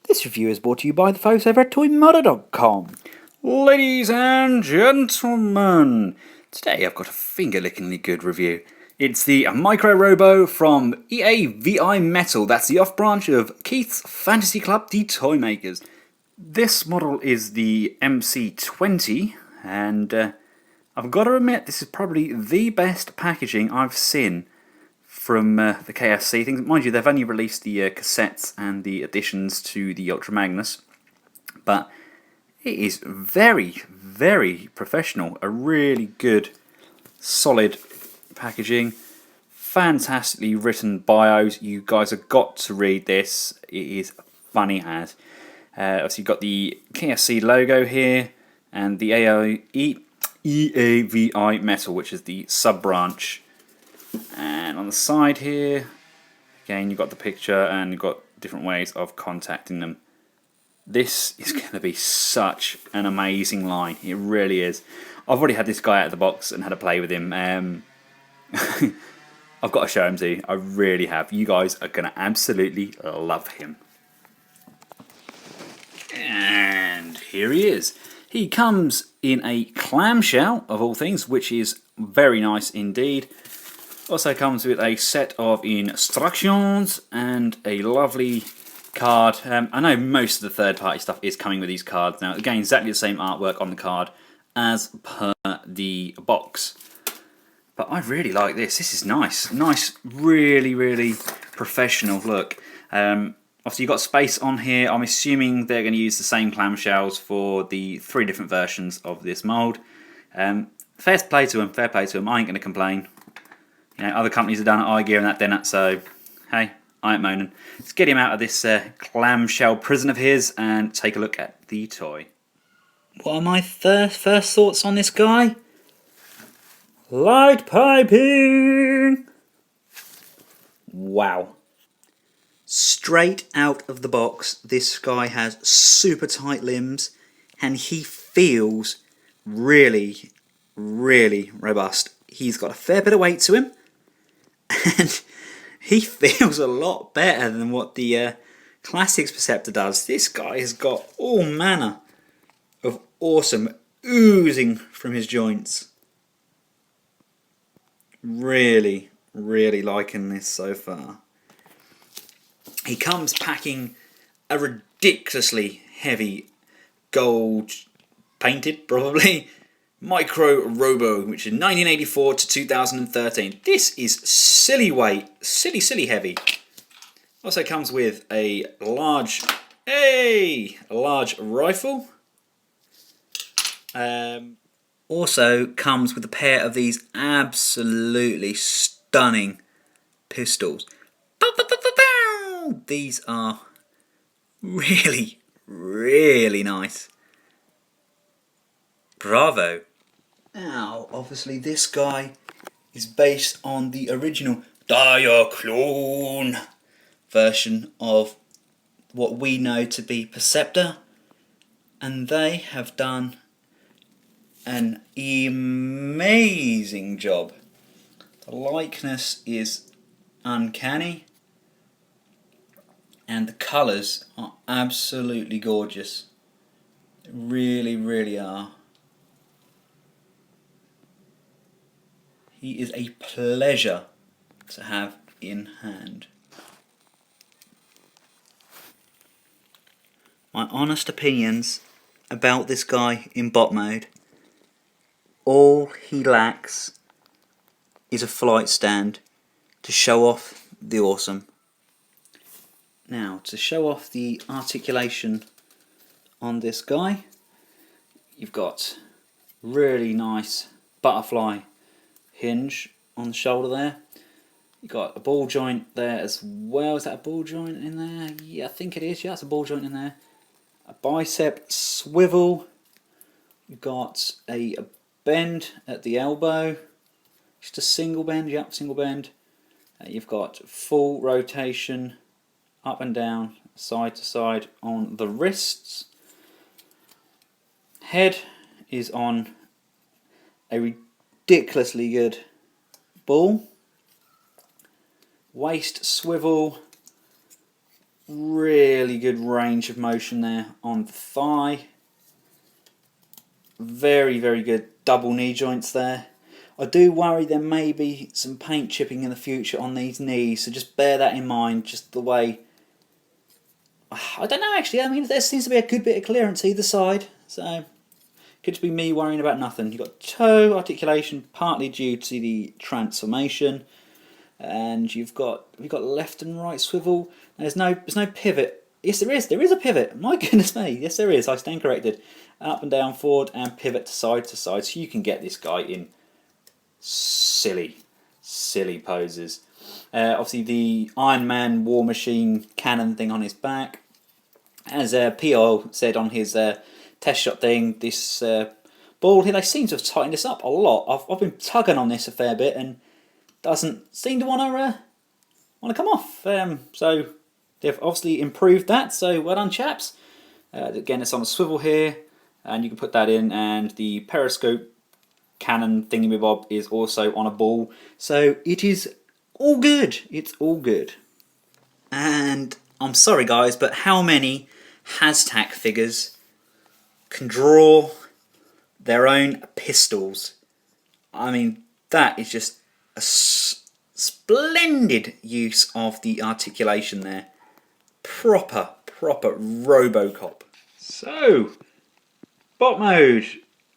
This review is brought to you by the folks over at ToyModder.com. Ladies and gentlemen, today I've got a finger-lickingly good review. It's the Micro Robo from EAVI Metal. That's the off-branch of Keith's Fantasy Club, the toy makers. This model is the MC20, and I've got to admit this is probably the best packaging I've seen from the KFC things. Mind you, they've only released the cassettes and the additions to the Ultra Magnus, but it is very, very professional. A really good, solid packaging. Fantastically written bios. You guys have got to read this. It is funny as. Obviously, you've got the KFC logo here and the EAVI Metal, which is the sub-branch. And on the side here, again, you've got the picture and you've got different ways of contacting them. This is going to be such an amazing line. It really is. I've already had this guy out of the box and had a play with him. I've got to show him to you. I really have. You guys are going to absolutely love him. And here he is. He comes in a clamshell, of all things, which is very nice indeed. Also comes with a set of instructions and a lovely card. I know most of the third-party stuff is coming with these cards now. Again, exactly the same artwork on the card as per the box. But I really like this. This is nice. Nice, really, really professional look. Obviously, you've got space on here. I'm assuming they're going to use the same clamshells for the 3 different versions of this mould. Fair play to them. Fair play to them. I ain't going to complain. You know, other companies have done it, iGear and that, then so hey, I ain't moaning. Let's get him out of this clamshell prison of his and take a look at the toy. What are my first thoughts on this guy? Light piping! Wow. Straight out of the box, this guy has super tight limbs and he feels really, really robust. He's got a fair bit of weight to him. And he feels a lot better than what the Classics Perceptor does. This guy has got all manner of awesome oozing from his joints. Really, really liking this so far. He comes packing a ridiculously heavy gold painted, probably, Micro Robo, which is 1984 to 2013. This is silly weight, silly heavy. Also comes with a large rifle. Also comes with a pair of these absolutely stunning pistols. These are really, really nice. Bravo. Now, obviously this guy is based on the original Diaclone version of what we know to be Perceptor, and they have done an amazing job. The likeness is uncanny and the colours are absolutely gorgeous. They really, really are. He is a pleasure to have in hand. My honest opinions about this guy in bot mode: all he lacks is a flight stand to show off the awesome. Now, to show off the articulation on this guy, you've got really nice butterfly hinge on the shoulder there. You've got a ball joint there as well. Is that a ball joint in there? Yeah, I think it is. Yeah, it's a ball joint in there. A bicep swivel. You've got a bend at the elbow. Just a single bend. Yep, single bend. You've got full rotation up and down, side to side on the wrists. Head is on a ridiculously good ball. Waist swivel really good range of motion there on the thigh. Very, very good double knee joints there. I do worry there may be some paint chipping in the future on these knees, so just bear that in mind, just the way... I don't know actually, I mean there seems to be a good bit of clearance either side, so could just be me worrying about nothing. You've got toe articulation partly due to the transformation, and we've got left and right swivel. There's no pivot. Yes there is a pivot, my goodness me, yes there is, I stand corrected. Up and down, forward and pivot to side, so you can get this guy in silly poses. Obviously the Iron Man War Machine cannon thing on his back. As P.O. said on his test shot thing, this ball here, they seem to have tightened this up a lot. I've been tugging on this a fair bit and doesn't seem to want to come off. So they've obviously improved that, so well done chaps. Again, it's on a swivel here, and you can put that in, and the periscope cannon thingy-bob is also on a ball, so it is all good. It's all good. And I'm sorry guys, but how many Hashtag figures can draw their own pistols? I mean, that is just a splendid use of the articulation there. Proper Robocop. So, bot mode.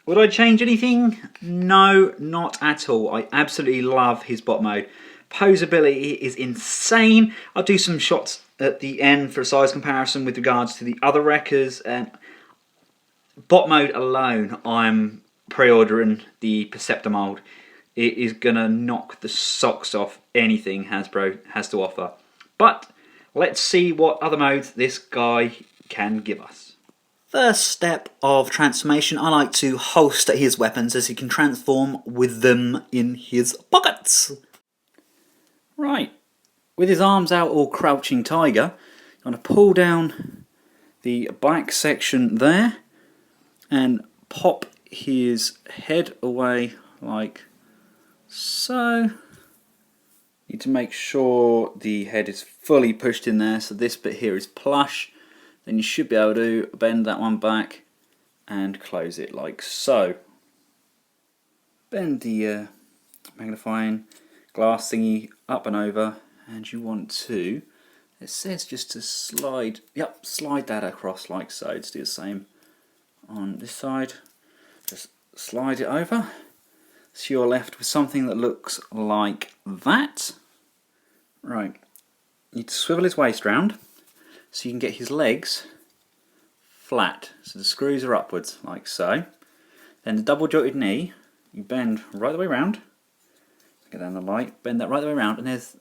Would I change anything? No, not at all. I absolutely love his bot mode. Posability is insane. I'll do some shots at the end for a size comparison with regards to the other wreckers. Bot mode alone, I'm pre-ordering the Perceptor mold. It is going to knock the socks off anything Hasbro has to offer. But let's see what other modes this guy can give us. First step of transformation, I like to holster his weapons as he can transform with them in his pockets. Right, with his arms out all crouching tiger, I'm going to pull down the back section there and pop his head away like so. Need to make sure the head is fully pushed in there, so this bit here is plush. Then you should be able to bend that one back and close it like so. Bend the magnifying glass thingy up and over, and you want to, it says just to slide, yep, slide that across like so. Let's do the same on this side. Just slide it over. So you're left with something that looks like that. Right, you need to swivel his waist round so you can get his legs flat. So the screws are upwards like so. Then the double jointed knee, you bend right the way round. Get down the light, bend that right the way around, and there's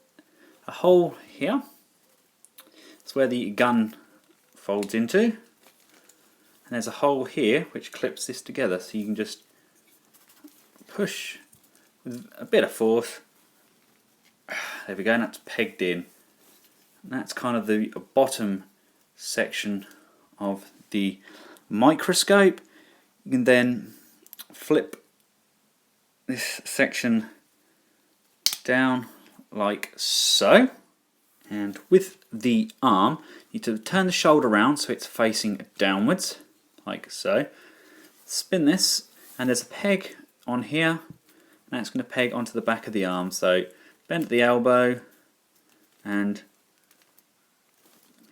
a hole here. That's where the gun folds into. And there's a hole here which clips this together, so you can just push with a bit of force. There we go, and that's pegged in. And that's kind of the bottom section of the microscope. You can then flip this section down like so, and with the arm you need to turn the shoulder around so it's facing downwards like so. Spin this, and there's a peg on here, and that's going to peg onto the back of the arm. So bend at the elbow, and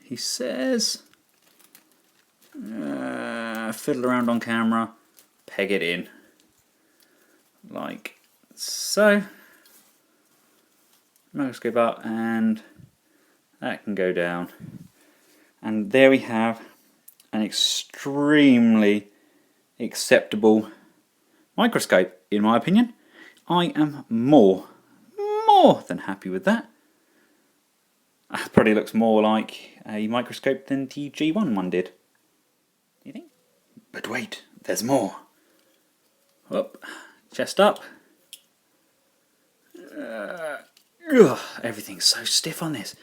he says fiddle around on camera, peg it in like so. Microscope up, and that can go down, and there we have an extremely acceptable microscope in my opinion. I am more than happy with that. That probably looks more like a microscope than the G1 one did. Do you think? But wait, there's more. Up, chest up. Ugh, everything's so stiff on this.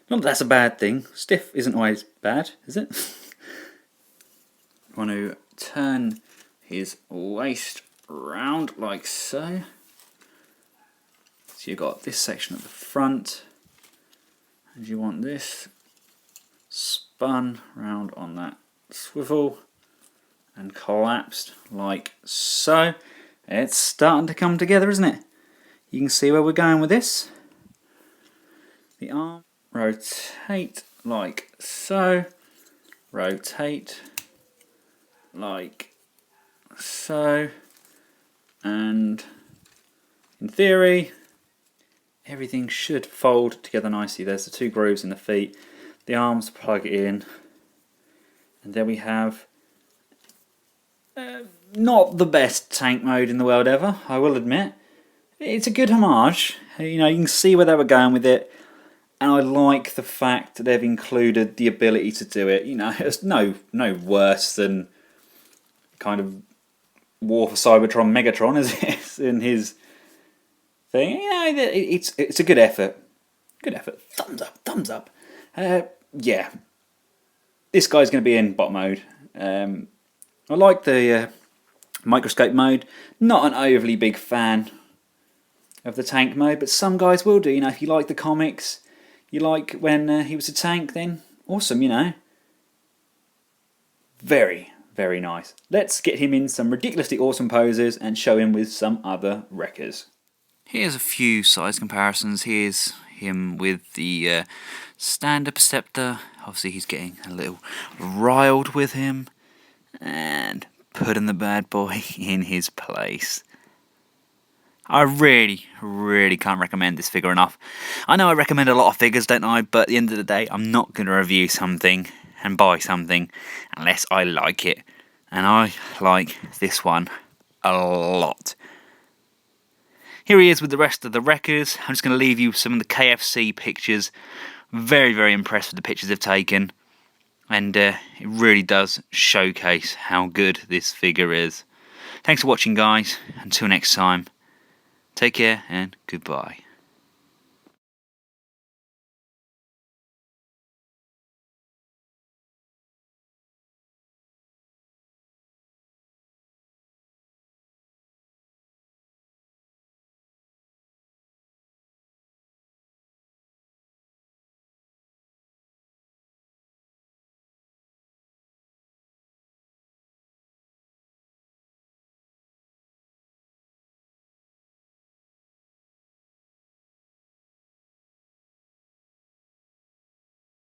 Not that that's a bad thing. Stiff isn't always bad, is it? I want to turn his waist round like so. So you've got this section at the front, and you want this spun round on that swivel and collapsed like so. It's starting to come together, isn't it? You can see where we're going with this. The arm, rotate like so, rotate like so, and in theory everything should fold together nicely. There's the 2 grooves in the feet, the arms plug in, and there we have not the best tank mode in the world ever, I will admit. It's a good homage. You know, you can see where they were going with it, and I like the fact that they've included the ability to do it. You know, it's no worse than kind of War for Cybertron Megatron as it is in his thing. You know, it's a good effort. Good effort. Thumbs up, thumbs up. Yeah, this guy's going to be in bot mode. I like the microscope mode. Not an overly big fan of the tank mode, but some guys will do. You know, if you like the comics, you like when he was a tank, then awesome, you know. Very, very nice. Let's get him in some ridiculously awesome poses and show him with some other wreckers. Here's a few size comparisons. Here's him with the stand-up scepter. Obviously he's getting a little riled with him, and putting the bad boy in his place. I really, really can't recommend this figure enough. I know I recommend a lot of figures, don't I? But at the end of the day, I'm not going to review something and buy something unless I like it. And I like this one a lot. Here he is with the rest of the wreckers. I'm just going to leave you some of the KFC pictures. Very, very impressed with the pictures they've taken. And it really does showcase how good this figure is. Thanks for watching, guys. Until next time, take care and goodbye.